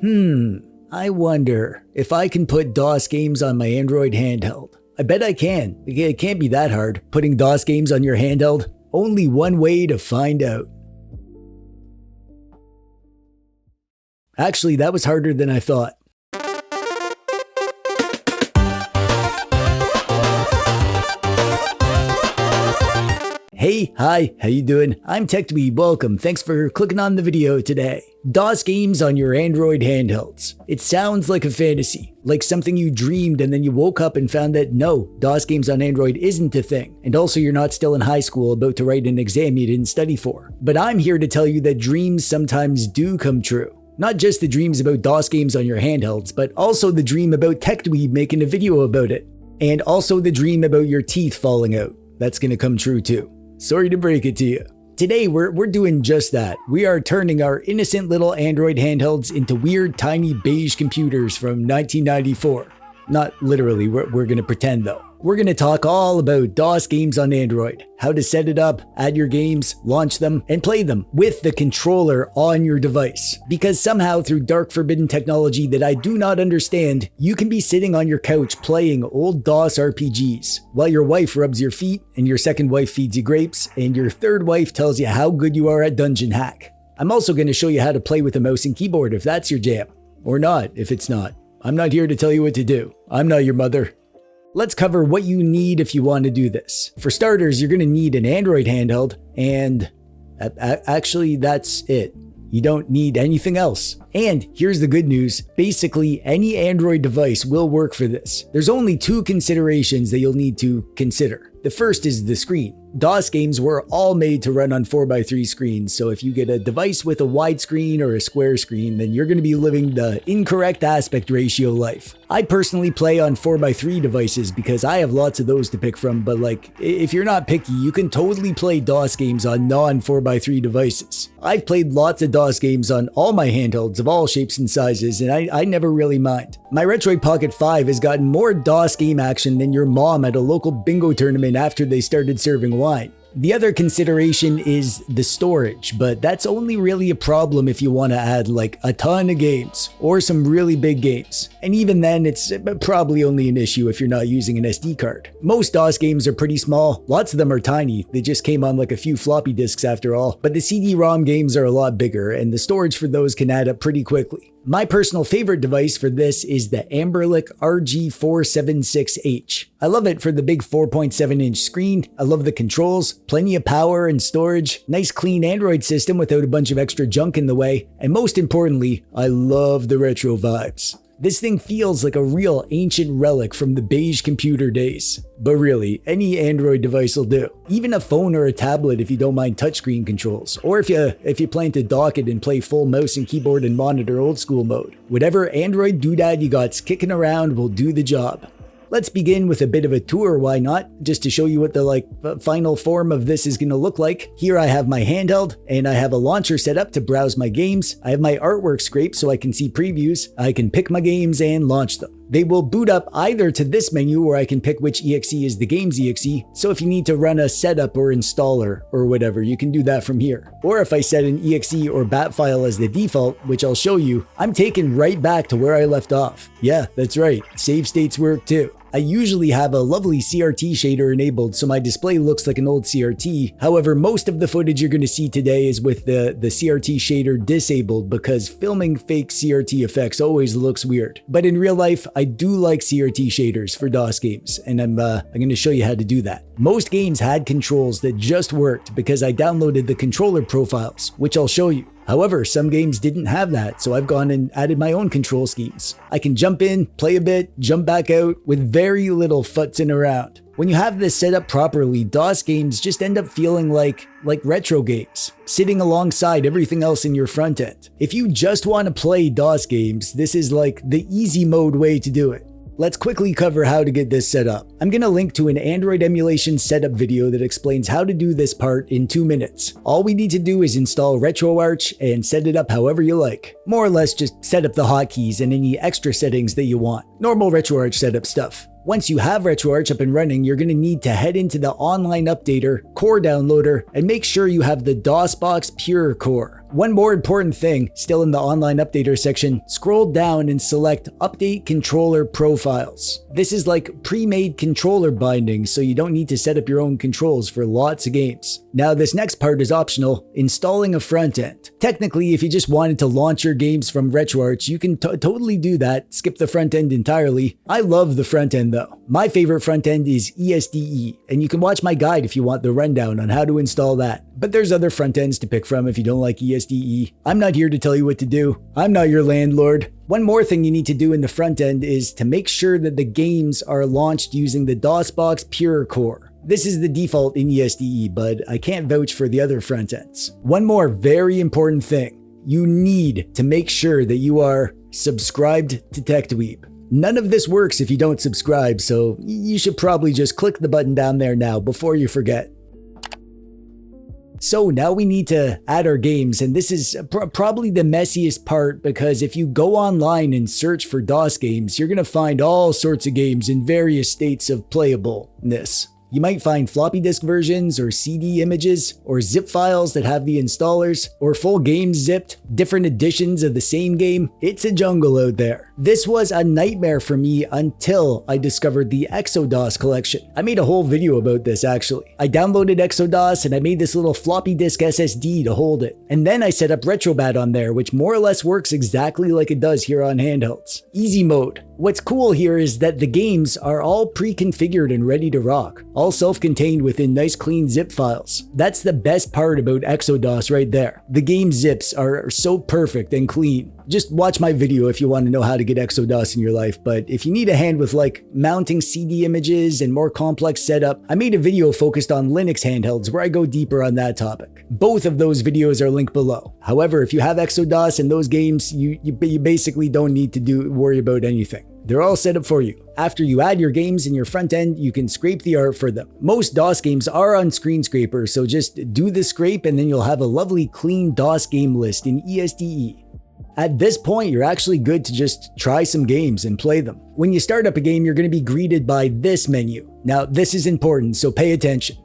I wonder if I can put DOS games on my Android handheld. I bet I can. It can't be that hard, putting DOS games on your handheld. Only one way to find out. Actually, that was harder than I thought. Hey, hi, how you doing? I'm TechDweeb, welcome. Thanks for clicking on the video today. DOS games on your Android handhelds. It sounds like a fantasy, like something you dreamed and then you woke up and found that no, DOS games on Android isn't a thing. And also you're not still in high school about to write an exam you didn't study for. But I'm here to tell you that dreams sometimes do come true. Not just the dreams about DOS games on your handhelds, but also the dream about TechDweeb making a video about it. And also the dream about your teeth falling out. That's gonna come true too. Sorry to break it to you. Today we're doing just that. We are turning our innocent little Android handhelds into weird tiny beige computers from 1994. Not literally, we're gonna pretend though. We're gonna talk all about DOS games on Android, how to set it up, add your games, launch them, and play them with the controller on your device. Because somehow through dark forbidden technology that I do not understand, you can be sitting on your couch playing old DOS RPGs, while your wife rubs your feet, and your second wife feeds you grapes, and your third wife tells you how good you are at Dungeon Hack. I'm also gonna show you how to play with a mouse and keyboard if that's your jam. Or not, if it's not. I'm not here to tell you what to do. I'm not your mother. Let's cover what you need if you want to do this. For starters, you're going to need an Android handheld, and actually that's it. You don't need anything else. And here's the good news. Basically, any Android device will work for this. There's only two considerations that you'll need to consider. The first is the screen. DOS games were all made to run on 4x3 screens, so if you get a device with a wide screen or a square screen, then you're going to be living the incorrect aspect ratio life. I personally play on 4x3 devices because I have lots of those to pick from, but like, if you're not picky, you can totally play DOS games on non-4x3 devices. I've played lots of DOS games on all my handhelds of all shapes and sizes, and I never really mind. My Retroid Pocket 5 has gotten more DOS game action than your mom at a local bingo tournament after they started serving wine. The other consideration is the storage, but that's only really a problem if you want to add like a ton of games or some really big games. And even then, it's probably only an issue if you're not using an SD card. Most DOS games are pretty small. Lots of them are tiny. They just came on like a few floppy disks after all. But the CD-ROM games are a lot bigger, and the storage for those can add up pretty quickly. My personal favorite device for this is the Amberlic RG476H. I love it for the big 4.7-inch screen. I love the controls, plenty of power and storage, nice clean Android system without a bunch of extra junk in the way, and most importantly, I love the retro vibes. This thing feels like a real ancient relic from the beige computer days. But really, any Android device will do. Even a phone or a tablet if you don't mind touchscreen controls, or if you plan to dock it and play full mouse and keyboard and monitor old school mode. Whatever Android doodad you got's kicking around will do the job. Let's begin with a bit of a tour, why not? Just to show you what the final form of this is going to look like. Here I have my handheld, and I have a launcher set up to browse my games. I have my artwork scraped so I can see previews. I can pick my games and launch them. They will boot up either to this menu where I can pick which exe is the game's exe, so if you need to run a setup or installer or whatever, you can do that from here. Or if I set an exe or bat file as the default, which I'll show you, I'm taken right back to where I left off. Yeah, that's right, save states work too. I usually have a lovely CRT shader enabled so my display looks like an old CRT. However, most of the footage you're going to see today is with the CRT shader disabled because filming fake CRT effects always looks weird. But in real life, I do like CRT shaders for DOS games, and I'm going to show you how to do that. Most games had controls that just worked because I downloaded the controller profiles, which I'll show you. However, some games didn't have that, so I've gone and added my own control schemes. I can jump in, play a bit, jump back out with very little futzing around. When you have this set up properly, DOS games just end up feeling like retro games, sitting alongside everything else in your front end. If you just want to play DOS games, this is like the easy mode way to do it. Let's quickly cover how to get this set up. I'm going to link to an Android emulation setup video that explains how to do this part in 2 minutes. All we need to do is install RetroArch and set it up however you like. More or less just set up the hotkeys and any extra settings that you want. Normal RetroArch setup stuff. Once you have RetroArch up and running, you're going to need to head into the online updater, core downloader, and make sure you have the DOSBox Pure core. One more important thing, still in the online updater section, scroll down and select Update Controller Profiles. This is like pre-made controller bindings, so you don't need to set up your own controls for lots of games. Now this next part is optional, installing a front end. Technically, if you just wanted to launch your games from RetroArch, you can totally do that, skip the front end entirely. I love the front end though. My favorite front end is ESDE, and you can watch my guide if you want the rundown on how to install that. But there's other front ends to pick from if you don't like ESDE. I'm not here to tell you what to do. I'm not your landlord. One more thing you need to do in the front end is to make sure that the games are launched using the DOSBox Pure core. This is the default in ESDE, but I can't vouch for the other front ends. One more very important thing. You need to make sure that you are subscribed to TechDweeb. None of this works if you don't subscribe, so you should probably just click the button down there now before you forget. So now we need to add our games, and this is probably the messiest part, because if you go online and search for DOS games, you're going to find all sorts of games in various states of playableness. You might find floppy disk versions or CD images or zip files that have the installers or full games zipped, different editions of the same game. It's a jungle out there. This was a nightmare for me until I discovered the ExoDOS collection. I made a whole video about this actually. I downloaded ExoDOS and I made this little floppy disk SSD to hold it. And then I set up Retrobat on there, which more or less works exactly like it does here on Handhelds. Easy mode. What's cool here is that the games are all pre-configured and ready to rock, all self-contained within nice clean zip files. That's the best part about ExoDOS right there. The game zips are so perfect and clean. Just watch my video if you want to know how to get ExoDOS in your life, but if you need a hand with like mounting CD images and more complex setup, I made a video focused on Linux handhelds where I go deeper on that topic. Both of those videos are linked below. However, if you have ExoDOS and those games, you basically don't need to worry about anything. They're all set up for you. After you add your games in your front end, you can scrape the art for them. Most DOS games are on Screen Scraper, so just do the scrape and then you'll have a lovely clean DOS game list in ESDE. At this point, you're actually good to just try some games and play them. When you start up a game, you're going to be greeted by this menu. Now, this is important, so pay attention.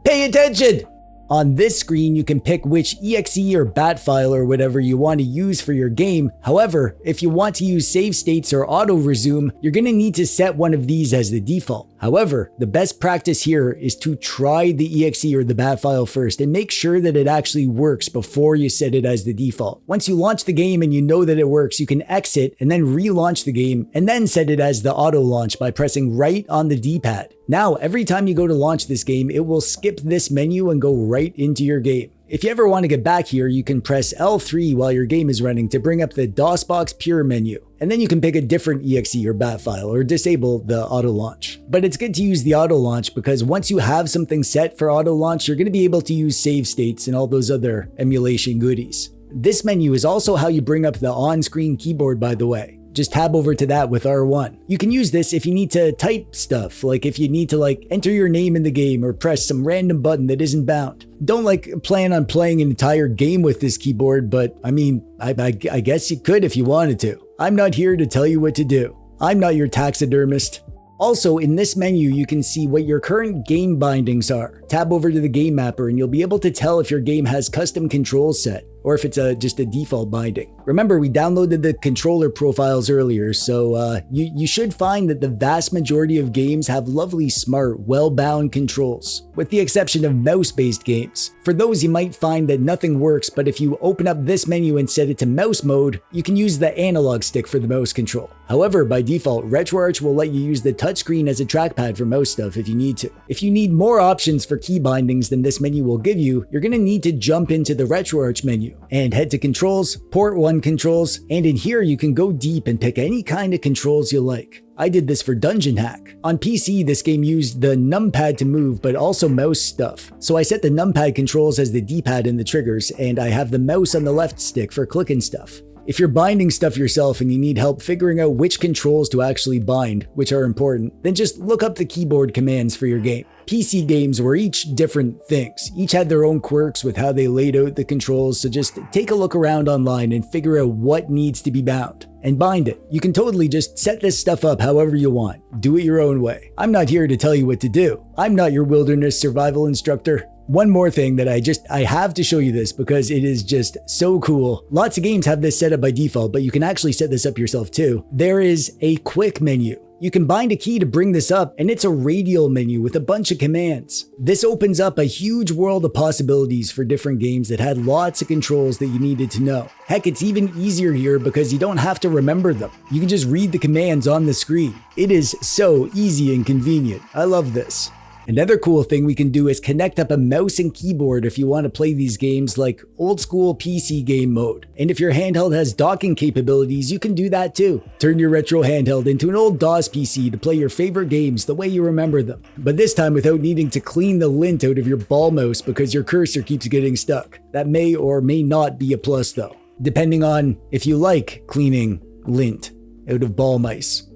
Pay attention! On this screen, you can pick which exe or bat file or whatever you want to use for your game. However, if you want to use save states or auto resume, you're going to need to set one of these as the default. However, the best practice here is to try the exe or the bat file first and make sure that it actually works before you set it as the default. Once you launch the game and you know that it works, you can exit and then relaunch the game and then set it as the auto launch by pressing right on the D-pad. Now, every time you go to launch this game, it will skip this menu and go right into your game. If you ever want to get back here, you can press L3 while your game is running to bring up the DOSBox Pure menu. And then you can pick a different exe or bat file or disable the auto launch. But it's good to use the auto launch because once you have something set for auto launch, you're going to be able to use save states and all those other emulation goodies. This menu is also how you bring up the on-screen keyboard, by the way. Just tab over to that with R1. You can use this if you need to type stuff, like if you need to enter your name in the game or press some random button that isn't bound. Don't plan on playing an entire game with this keyboard, but I mean, I guess you could if you wanted to. I'm not here to tell you what to do. I'm not your taxidermist. Also, in this menu, you can see what your current game bindings are. Tab over to the game mapper and you'll be able to tell if your game has custom controls set or if it's just a default binding. Remember, we downloaded the controller profiles earlier, so you should find that the vast majority of games have lovely, smart, well-bound controls, with the exception of mouse-based games. For those, you might find that nothing works, but if you open up this menu and set it to mouse mode, you can use the analog stick for the mouse control. However, by default, RetroArch will let you use the touchscreen as a trackpad for mouse stuff if you need to. If you need more options for key bindings than this menu will give you, you're going to need to jump into the RetroArch menu and head to Controls, Port 1 Controls, and in here you can go deep and pick any kind of controls you like. I did this for Dungeon Hack. On PC, this game used the numpad to move, but also mouse stuff. So I set the numpad controls as the D-pad and the triggers, and I have the mouse on the left stick for clicking stuff. If you're binding stuff yourself and you need help figuring out which controls to actually bind, which are important, then just look up the keyboard commands for your game. PC games were each different things. Each had their own quirks with how they laid out the controls, so just take a look around online and figure out what needs to be bound and bind it. You can totally just set this stuff up however you want. Do it your own way. I'm not here to tell you what to do. I'm not your wilderness survival instructor. One more thing that I have to show you this because it is just so cool. Lots of games have this set up by default, but you can actually set this up yourself too. There is a quick menu. You can bind a key to bring this up, and it's a radial menu with a bunch of commands. This opens up a huge world of possibilities for different games that had lots of controls that you needed to know. Heck, it's even easier here because you don't have to remember them. You can just read the commands on the screen. It is so easy and convenient. I love this. Another cool thing we can do is connect up a mouse and keyboard if you want to play these games like old school PC game mode. And if your handheld has docking capabilities, you can do that too. Turn your retro handheld into an old DOS PC to play your favorite games the way you remember them. But this time without needing to clean the lint out of your ball mouse because your cursor keeps getting stuck. That may or may not be a plus though, depending on if you like cleaning lint out of ball mice,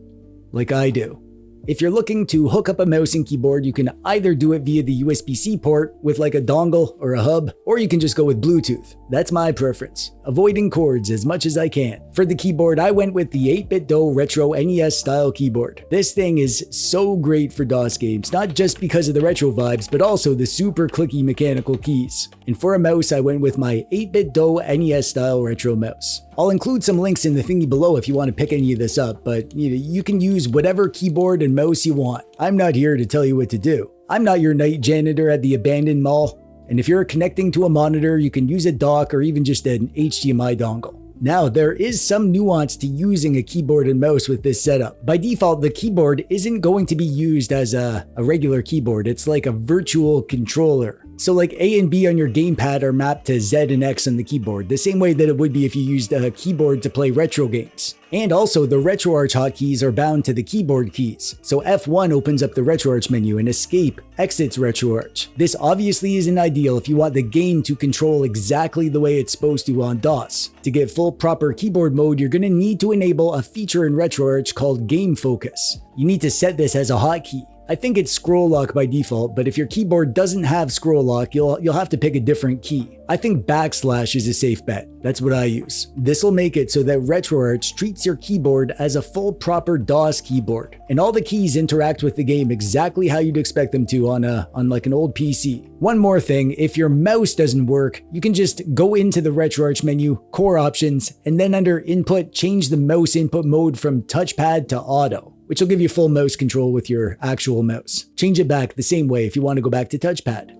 like I do. If you're looking to hook up a mouse and keyboard, you can either do it via the USB-C port with like a dongle or a hub, or you can just go with Bluetooth. That's my preference, avoiding cords as much as I can. For the keyboard, I went with the 8-bit-do retro NES style keyboard. This thing is so great for DOS games, not just because of the retro vibes, but also the super clicky mechanical keys. And for a mouse, I went with my 8-bit-do NES style retro mouse. I'll include some links in the thingy below if you want to pick any of this up, but you can use whatever keyboard and mouse you want. I'm not here to tell you what to do. I'm not your night janitor at the abandoned mall. And if you're connecting to a monitor, you can use a dock or even just an HDMI dongle. Now, there is some nuance to using a keyboard and mouse with this setup. By default, the keyboard isn't going to be used as a regular keyboard. It's like a virtual controller. So like A and B on your gamepad are mapped to Z and X on the keyboard, the same way that it would be if you used a keyboard to play retro games. And also, the RetroArch hotkeys are bound to the keyboard keys. So F1 opens up the RetroArch menu and Escape exits RetroArch. This obviously isn't ideal if you want the game to control exactly the way it's supposed to on DOS. To get full proper keyboard mode, you're going to need to enable a feature in RetroArch called Game Focus. You need to set this as a hotkey. I think it's scroll lock by default, but if your keyboard doesn't have scroll lock, you'll have to pick a different key. I think backslash is a safe bet. That's what I use. This will make it so that RetroArch treats your keyboard as a full proper DOS keyboard, and all the keys interact with the game exactly how you'd expect them to on like an old PC. One more thing, if your mouse doesn't work, you can just go into the RetroArch menu, core options, and then under input, change the mouse input mode from touchpad to auto, which will give you full mouse control with your actual mouse. Change it back the same way if you want to go back to touchpad.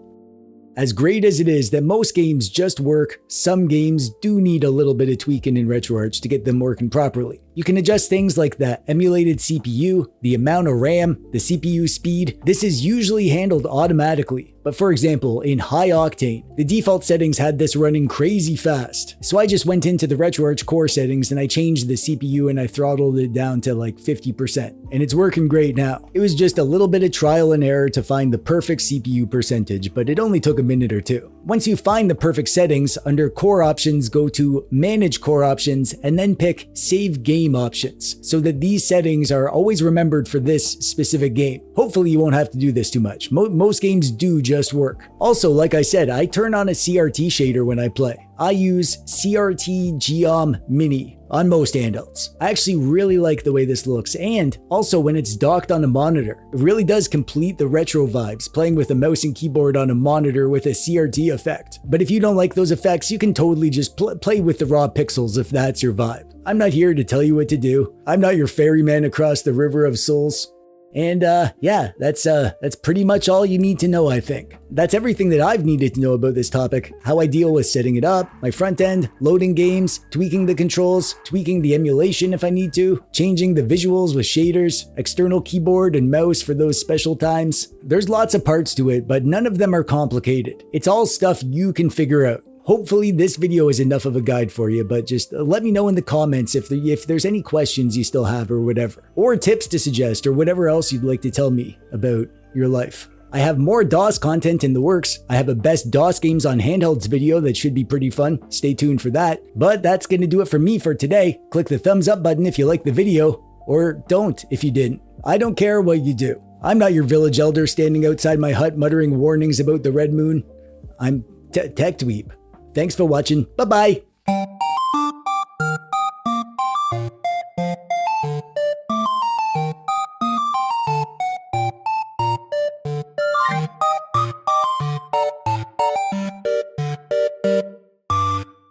As great as it is that most games just work, some games do need a little bit of tweaking in RetroArch to get them working properly. You can adjust things like the emulated CPU, the amount of RAM, the CPU speed. This is usually handled automatically. But for example, in High Octane, the default settings had this running crazy fast. So I just went into the RetroArch core settings and I changed the CPU and I throttled it down to like 50%. And it's working great now. It was just a little bit of trial and error to find the perfect CPU percentage, but it only took a minute or two. Once you find the perfect settings, under core options, go to manage core options and then pick save game options so that these settings are always remembered for this specific game. Hopefully you won't have to do this too much. Most games do just work. Also, like I said, I turn on a CRT shader when I play. I use CRT Geom Mini on most handhelds. I actually really like the way this looks, and also when it's docked on a monitor. It really does complete the retro vibes, playing with a mouse and keyboard on a monitor with a CRT effect. But if you don't like those effects, you can totally just play with the raw pixels if that's your vibe. I'm not here to tell you what to do. I'm not your ferryman across the river of souls. And yeah, that's pretty much all you need to know, I think. That's everything that I've needed to know about this topic. How I deal with setting it up, my front end, loading games, tweaking the controls, tweaking the emulation if I need to, changing the visuals with shaders, external keyboard and mouse for those special times. There's lots of parts to it, but none of them are complicated. It's all stuff you can figure out. Hopefully this video is enough of a guide for you, but just let me know in the comments if there's any questions you still have or whatever, or tips to suggest or whatever else you'd like to tell me about your life. I have more DOS content in the works. I have a best DOS games on handhelds video that should be pretty fun. Stay tuned for that. But that's gonna do it for me for today. Click the thumbs up button if you like the video, or don't if you didn't. I don't care what you do. I'm not your village elder standing outside my hut muttering warnings about the red moon. I'm TechDweeb. Thanks for watching. Bye-bye.